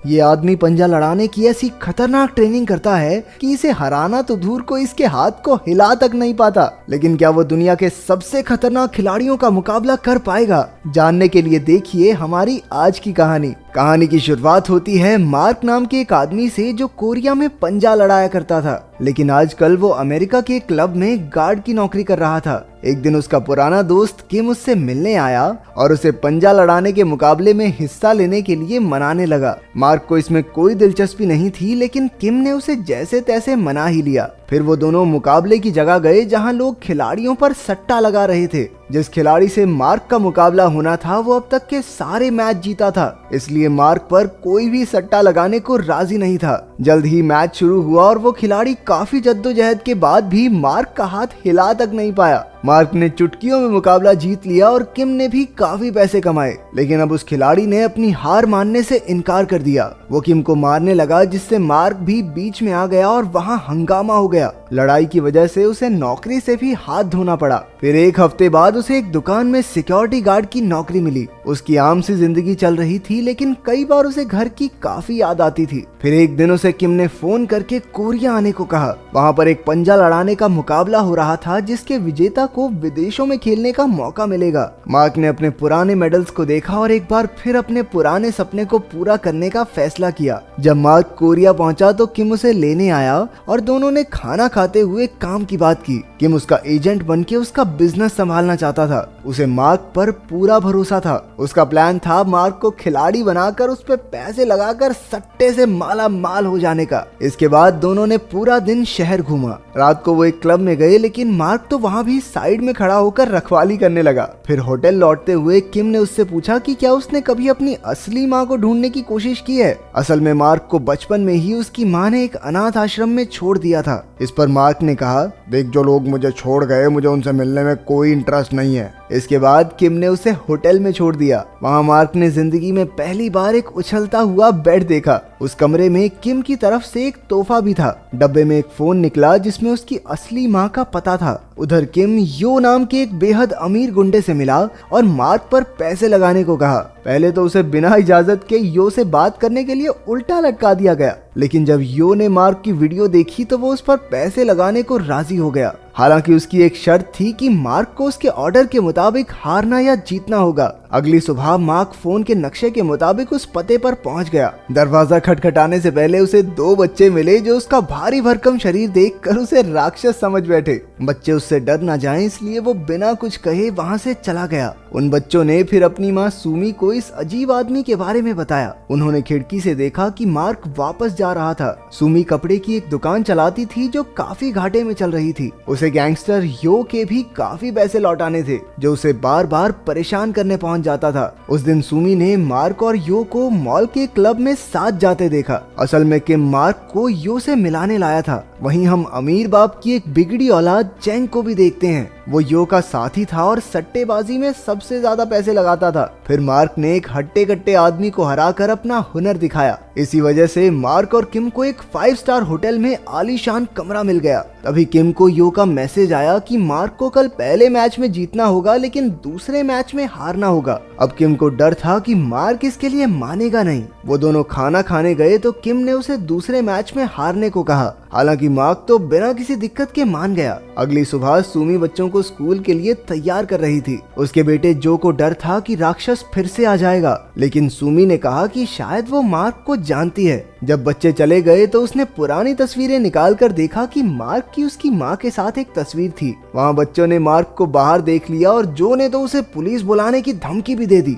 ये आदमी पंजा लड़ाने की ऐसी खतरनाक ट्रेनिंग करता है कि इसे हराना तो दूर को इसके हाथ को हिला तक नहीं पाता। लेकिन क्या वो दुनिया के सबसे खतरनाक खिलाड़ियों का मुकाबला कर पाएगा? जानने के लिए देखिए हमारी आज की कहानी। कहानी की शुरुआत होती है मार्क नाम के एक आदमी से जो कोरिया में पंजा लड़ाया करता था, लेकिन आजकल वो अमेरिका के क्लब में गार्ड की नौकरी कर रहा था। एक दिन उसका पुराना दोस्त किम उससे मिलने आया और उसे पंजा लड़ाने के मुकाबले में हिस्सा लेने के लिए मनाने लगा। मार्क को इसमें कोई दिलचस्पी नहीं थी, लेकिन किम ने उसे जैसे तैसे मना ही लिया। फिर वो दोनों मुकाबले की जगह गए जहां लोग खिलाड़ियों पर सट्टा लगा रहे थे। जिस खिलाड़ी से मार्क का मुकाबला होना था वो अब तक के सारे मैच जीता था, इसलिए मार्क पर कोई भी सट्टा लगाने को राजी नहीं था। जल्द ही मैच शुरू हुआ और वो खिलाड़ी काफी जद्दोजहद के बाद भी मार्क का हाथ हिला तक नहीं पाया। मार्क ने चुटकियों में मुकाबला जीत लिया और किम ने भी काफी पैसे कमाए, लेकिन अब उस खिलाड़ी ने अपनी हार मानने से इनकार कर दिया। वो किम को मारने लगा, जिससे मार्क भी बीच में आ गया और वहां हंगामा हो गया। लड़ाई की वजह से उसे नौकरी से भी हाथ धोना पड़ा। फिर एक हफ्ते बाद उसे एक दुकान में सिक्योरिटी गार्ड की नौकरी मिली। उसकी आम सी जिंदगी चल रही थी, लेकिन कई बार उसे घर की काफी याद आती थी। फिर एक दिन उसे किम ने फोन करके कोरिया आने को कहा। वहाँ पर एक पंजा लड़ाने का मुकाबला हो रहा था, जिसके विजेता को विदेशों में खेलने का मौका मिलेगा। मार्क ने अपने पुराने मेडल्स को देखा और एक बार फिर अपने पुराने सपने को पूरा करने का फैसला किया। जब मार्क कोरिया पहुंचा तो किम उसे लेने आया और दोनों ने खाना खाते हुए काम की बात की। किम उसका एजेंट बनके उसका बिजनेस संभालना चाहता था। उसे मार्क पर पूरा भरोसा था। उसका प्लान था मार्क को खिलाड़ी बनाकर उस पर पैसे लगाकर सट्टे से माला माल हो जाने का। इसके बाद दोनों ने पूरा दिन शहर घूमा। रात को वो एक क्लब में गए, लेकिन मार्क तो वहाँ भी साइड में खड़ा होकर रखवाली करने लगा। फिर होटल लौटते हुए किम ने उससे पूछा कि क्या उसने कभी अपनी असली माँ को ढूंढने की कोशिश की है। असल में मार्क को बचपन में ही उसकी माँ ने एक अनाथ आश्रम में छोड़ दिया था। इस पर मार्क ने कहा, देख जो लोग मुझे छोड़ गए मुझे उनसे मिलने में कोई इंटरेस्ट नहीं है। इसके बाद किम ने उसे होटल में छोड़ दिया। वहाँ मार्क ने जिंदगी में पहली बार एक उछलता हुआ बेड देखा। उस कमरे में किम की तरफ से एक तोहफा भी था। डब्बे में एक फोन निकला जिसमें उसकी असली माँ का पता था। उधर किम यो नाम के एक बेहद अमीर गुंडे से मिला और मार्क पर पैसे लगाने को कहा। पहले तो उसे बिना इजाजत के यो से बात करने के लिए उल्टा लटका दिया गया, लेकिन जब यो ने मार्क की वीडियो देखी तो वो उस पर पैसे लगाने को राजी हो गया। हालांकि उसकी एक शर्त थी कि मार्क को उसके ऑर्डर के मुताबिक हारना या जीतना होगा। अगली सुबह मार्क फोन के नक्शे के मुताबिक उस पते पर पहुंच गया। दरवाजा खटखटाने से पहले उसे 2 बच्चे मिले जो उसका भारी भरकम शरीर देखकर उसे राक्षस समझ बैठे। बच्चे उससे डर ना जाएं, इसलिए वो बिना कुछ कहे वहां से चला गया। उन बच्चों ने फिर अपनी माँ सुमी को इस अजीब आदमी के बारे में बताया। उन्होंने खिड़की से देखा कि मार्क वापस जा रहा था। सुमी कपड़े की एक दुकान चलाती थी जो काफी घाटे में चल रही थी। उसे गैंगस्टर यो के भी काफी पैसे लौटाने थे, जो उसे बार बार परेशान करने पहुंच जाता था। उस दिन सुमी ने मार्क और यो को मॉल के क्लब में साथ जाते देखा। असल में किम मार्क को यो से मिलाने लाया था। वहीं हम अमीर बाप की एक बिगड़ी औलाद चेंग को भी देखते हैं। वो यो का साथी था और सट्टेबाजी में सबसे ज्यादा पैसे लगाता था। फिर मार्क ने एक हट्टे कट्टे आदमी को हराकर अपना हुनर दिखाया। इसी वजह से मार्क और किम को एक 5 स्टार होटल में आलीशान कमरा मिल गया। तभी किम को यो का मैसेज आया कि मार्क को कल पहले मैच में जीतना होगा, लेकिन दूसरे मैच में हारना होगा। अब किम को डर था कि मार्क इसके लिए मानेगा नहीं। वो दोनों खाना खाने गए तो किम ने उसे दूसरे मैच में हारने को कहा। हालांकि मार्क तो बिना किसी दिक्कत के मान गया। अगली सुबह सुमी बच्चों को स्कूल के लिए तैयार कर रही थी। उसके बेटे जो को डर था कि राक्षस फिर से आ जाएगा, लेकिन सुमी ने कहा कि शायद वो मार्क को जानती है। जब बच्चे चले गए तो उसने पुरानी तस्वीरें निकाल कर देखा कि मार्क की उसकी माँ के साथ एक तस्वीर थी। वहाँ बच्चों ने मार्क को बाहर देख लिया और जो ने तो उसे पुलिस बुलाने की धमकी भी दे दी।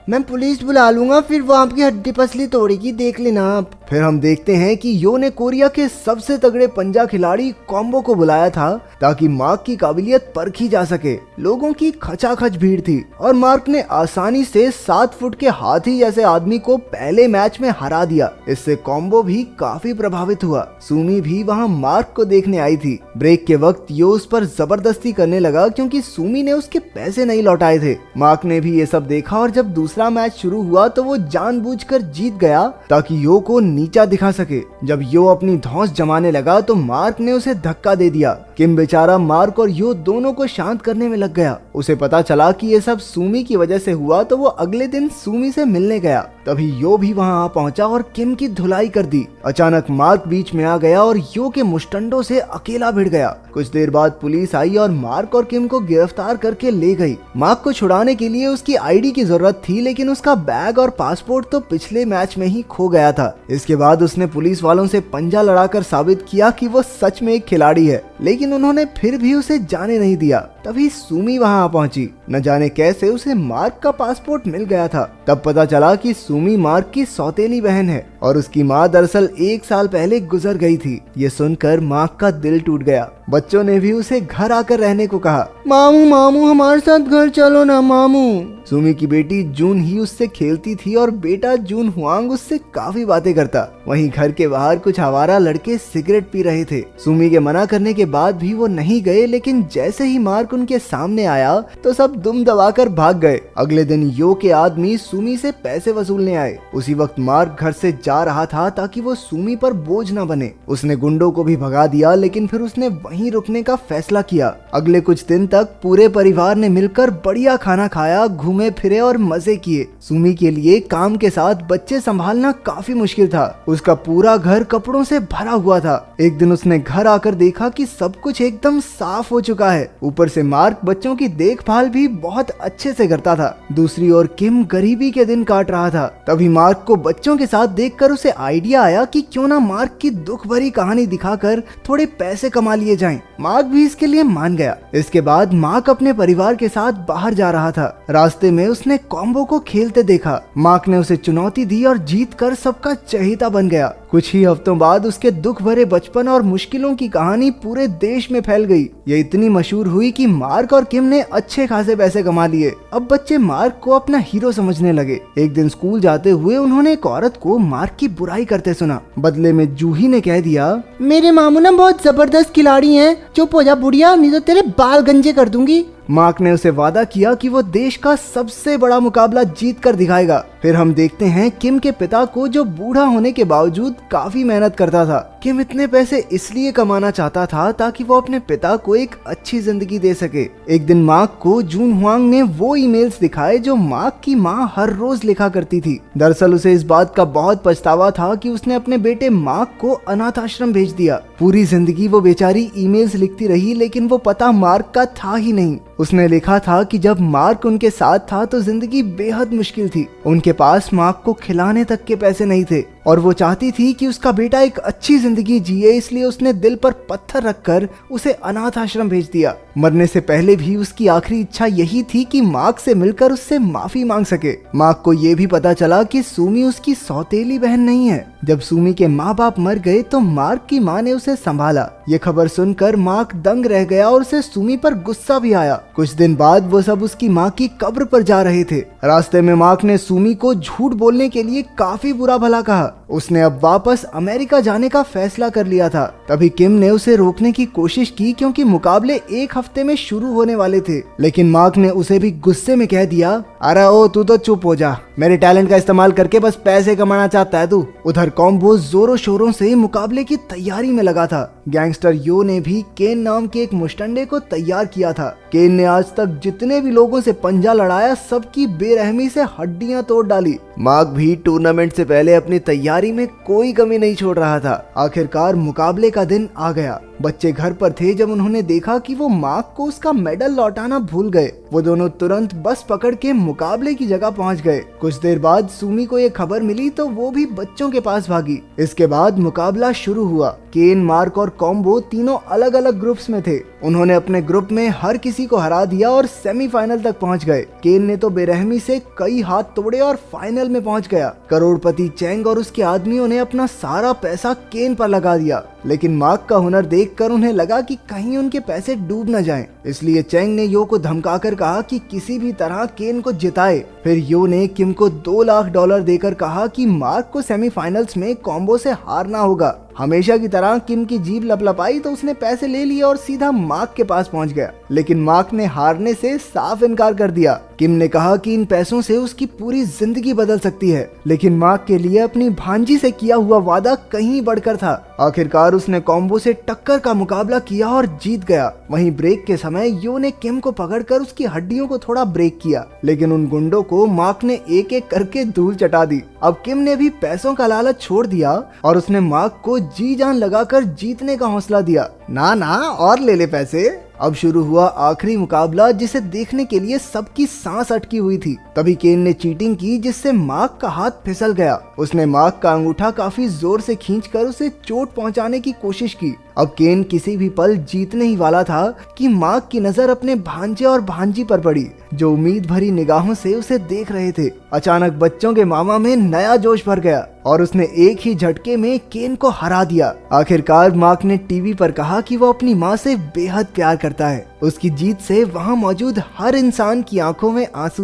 मैं पुलिस बुला लूंगा, फिर वो आपकी हड्डी पसली तोड़ेगी, देख लेना आप। फिर हम देखते हैं कि यो ने कोरिया के सबसे तगड़े पंजा खिलाड़ी कॉम्बो को बुलाया था ताकि मार्क की काबिलियत परखी जा सके। लोगों की खचाखच भीड़ थी और मार्क ने आसानी से 7 फुट के हाथी जैसे आदमी को पहले मैच में हरा दिया। इससे कॉम्बो भी काफी प्रभावित हुआ। सुमी भी वहाँ मार्क को देखने आई थी। ब्रेक के वक्त यो उस पर जबरदस्ती करने लगा क्योंकि सुमी ने उसके पैसे नहीं लौटाए थे। मार्क ने भी ये सब देखा और जब दूसरा मैच शुरू हुआ तो वो जानबूझकर जीत गया ताकि यो को नीचा दिखा सके। जब यो अपनी धौंस जमाने लगा तो मार्क ने उसे धक्का दे दिया। किम बेचारा मार्क और यो दोनों को शांत करने में लग गया। उसे पता चला कि ये सब सुमी की वजह से हुआ तो वो अगले दिन सुमी से मिलने गया। तभी यो भी वहां आ पहुंचा और किम की धुलाई कर दी। अचानक मार्क बीच में आ गया और यो के मुस्टंडों से अकेला भिड़ गया। कुछ देर बाद पुलिस आई और मार्क और किम को गिरफ्तार करके ले गई। मार्क को छुड़ाने के लिए उसकी आईडी की जरूरत थी, लेकिन उसका बैग और पासपोर्ट तो पिछले मैच में ही खो गया था। इसके बाद उसने पुलिस वालों से पंजा लड़ाकर साबित किया कि वो सच में एक खिलाड़ी है, लेकिन उन्होंने फिर भी उसे जाने नहीं दिया। तभी सुमी वहां आ पहुंची। न जाने कैसे उसे मार्क का पासपोर्ट मिल गया था। तब पता चला कि सुमी मार्क की सौतेली बहन है और उसकी माँ दरअसल 1 साल पहले गुजर गई थी। ये सुनकर मार्क का दिल टूट गया। बच्चों ने भी उसे घर आकर रहने को कहा। मामू मामू हमारे साथ घर चलो ना मामू। सुमी की बेटी जून ही उससे खेलती थी और बेटा जून हुआंग उससे काफी बातें करता। वहीं घर के बाहर कुछ आवारा लड़के सिगरेट पी रहे थे। सुमी के मना करने के बाद भी वो नहीं गए, लेकिन जैसे ही मार्क उनके सामने आया तो सब दुम दबाकर भाग गए। अगले दिन यो के आदमी सुमी से पैसे वसूलने आए। उसी वक्त मार्क घर से जा रहा था ताकि वो सुमी पर बोझ न बने। उसने गुंडों को भी भगा दिया, लेकिन फिर उसने वहीं रुकने का फैसला किया। अगले कुछ दिन तक पूरे परिवार ने मिलकर बढ़िया खाना खाया, घूमे फिरे और मजे किए। सुमी के लिए काम के साथ बच्चे संभालना काफी मुश्किल था। उसका पूरा घर कपड़ों से भरा हुआ था। एक दिन उसने घर आकर देखा कि सब कुछ एकदम साफ हो चुका है। ऊपर से मार्क बच्चों की देखभाल भी बहुत अच्छे से करता था। दूसरी ओर किम गरीबी के दिन काट रहा था। तभी मार्क को बच्चों के साथ देखकर उसे आइडिया आया कि क्यों ना मार्क की दुख भरी कहानी दिखाकर थोड़े पैसे कमा लिए जाएं। मार्क भी इसके लिए मान गया। इसके बाद मार्क अपने परिवार के साथ बाहर जा रहा था। रास्ते में उसने कॉम्बो को खेलते देखा। मार्क ने उसे चुनौती दी और जीतकर सबका चहेता बन गया। कुछ ही हफ्तों बाद उसके दुख भरे बचपन और मुश्किलों की कहानी पूरे देश में फैल गई। ये इतनी मशहूर हुई कि मार्क और किम ने अच्छे खासे पैसे कमा लिए। अब बच्चे मार्क को अपना हीरो समझने लगे। एक दिन स्कूल जाते हुए उन्होंने एक औरत को मार्क की बुराई करते सुना। बदले में जूही ने कह दिया, मेरे मामू ना बहुत जबरदस्त खिलाड़ी हैं। चुप हो जा बुढ़िया, नहीं तो तेरे बाल गंजे कर दूंगी। मार्क ने उसे वादा किया कि वो देश का सबसे बड़ा मुकाबला जीत कर दिखाएगा। फिर हम देखते हैं किम के पिता को, जो बूढ़ा होने के बावजूद काफी मेहनत करता था। किम इतने पैसे इसलिए कमाना चाहता था ताकि वो अपने पिता को एक अच्छी जिंदगी दे सके। एक दिन मार्क को जून हुआंग ने वो ईमेल्स दिखाए जो मार्क की माँ हर रोज लिखा करती थी। दरअसल उसे इस बात का बहुत पछतावा था कि उसने अपने बेटे मार्क को अनाथ आश्रम भेज दिया। पूरी जिंदगी वो बेचारी ईमेल्स लिखती रही, लेकिन वो पता मार्क का था ही नहीं। उसने लिखा था कि जब मार्क उनके साथ था तो जिंदगी बेहद मुश्किल थी। उनके पास मार्क को खिलाने तक के पैसे नहीं थे और वो चाहती थी कि उसका बेटा एक अच्छी जिंदगी जिए, इसलिए उसने दिल पर पत्थर रखकर उसे अनाथ आश्रम भेज दिया। मरने से पहले भी उसकी आखिरी इच्छा यही थी कि मार्क से मिलकर उससे माफी मांग सके। मार्क को ये भी पता चला कि सुमी उसकी सौतेली बहन नहीं है। जब सुमी के माँ बाप मर गए तो मार्क की माँ ने उसे संभाला। ये खबर सुनकर मार्क दंग रह गया और उसे सुमी पर गुस्सा भी आया। कुछ दिन बाद वो सब उसकी माँ की कब्र पर जा रहे थे। रास्ते में मार्क ने सुमी को झूठ बोलने के लिए काफी बुरा भला कहा। उसने अब वापस अमेरिका जाने का फैसला कर लिया था। तभी किम ने उसे रोकने की कोशिश की, क्योंकि मुकाबले 1 हफ्ते में शुरू होने वाले थे। लेकिन मार्क ने उसे भी गुस्से में कह दिया, अरे ओ तू तो चुप हो जा, मेरे टैलेंट का इस्तेमाल करके बस पैसे कमाना चाहता है तू। उधर कॉम्बो जोरों शोरों से मुकाबले की तैयारी में लगा था। गैंगस्टर यो ने भी केन नाम के एक मुस्टंडे को तैयार किया था। केन ने आज तक जितने भी लोगों से पंजा लड़ाया सबकी बेरहमी से हड्डियां तोड़ डाली। मार्क भी टूर्नामेंट से पहले अपनी तैयारी में कोई कमी नहीं छोड़ रहा था। आखिरकार मुकाबले का दिन आ गया। बच्चे घर पर थे जब उन्होंने देखा कि वो मार्क को उसका मेडल लौटाना भूल गए। वो दोनों तुरंत बस पकड़ के मुकाबले की जगह पहुंच गए। कुछ देर बाद सुमी को ये खबर मिली तो वो भी बच्चों के पास भागी। इसके बाद मुकाबला शुरू हुआ। केन, मार्क और कॉम्बो तीनों अलग अलग ग्रुप्स में थे। उन्होंने अपने ग्रुप में हर किसी को हरा दिया और सेमीफाइनल तक पहुंच गए। केन ने तो बेरहमी से कई हाथ तोड़े और फाइनल में पहुंच गया। करोड़पति चेंग और उसके आदमियों ने अपना सारा पैसा केन पर लगा दिया, लेकिन मार्क का हुनर देखकर उन्हें लगा कि कहीं उनके पैसे डूब न जाएं। इसलिए चेंग ने यो को धमकाकर कहा कि किसी भी तरह केन को जिताए। फिर यो ने किम को $2 लाख देकर कहा कि मार्क को सेमीफाइनल्स में कॉम्बो से हारना होगा। हमेशा की तरह किम की जीभ लपलपाई तो उसने पैसे ले लिए और सीधा मार्क के पास पहुंच गया। लेकिन मार्क ने हारने से साफ इनकार कर दिया। किम ने कहा कि इन पैसों से उसकी पूरी जिंदगी बदल सकती है, लेकिन मार्क के लिए अपनी भांजी से किया हुआ वादा कहीं बढ़कर था। आखिरकार उसने कॉम्बो से टक्कर का मुकाबला किया और जीत गया। वहीं ब्रेक के समय यो ने किम को पकड़कर उसकी हड्डियों को थोड़ा ब्रेक किया, लेकिन उन गुंडों को मार्क ने एक एक करके धूल चटा दी। अब किम ने भी पैसों का लालच छोड़ दिया और उसने मार्क को जी जान लगाकर जीतने का हौसला दिया। ना ना, और ले ले पैसे। अब शुरू हुआ आखिरी मुकाबला, जिसे देखने के लिए सबकी सांस अटकी हुई थी। तभी केन ने चीटिंग की, जिससे मार्क का हाथ फिसल गया। उसने मार्क का अंगूठा काफी जोर से खींचकर उसे चोट पहुंचाने की कोशिश की। अब केन किसी भी पल जीतने ही वाला था कि मार्क की नजर अपने भांजे और भांजी पर पड़ी, जो उम्मीद भरी निगाहों से उसे देख रहे थे। अचानक बच्चों के मामा में नया जोश भर गया और उसने एक ही झटके में केन को हरा दिया। आखिरकार मार्क ने टीवी पर कहा कि वो अपनी माँ से बेहद प्यार करता है। उसकी जीत से वहाँ मौजूद हर इंसान की आंखों में आंसू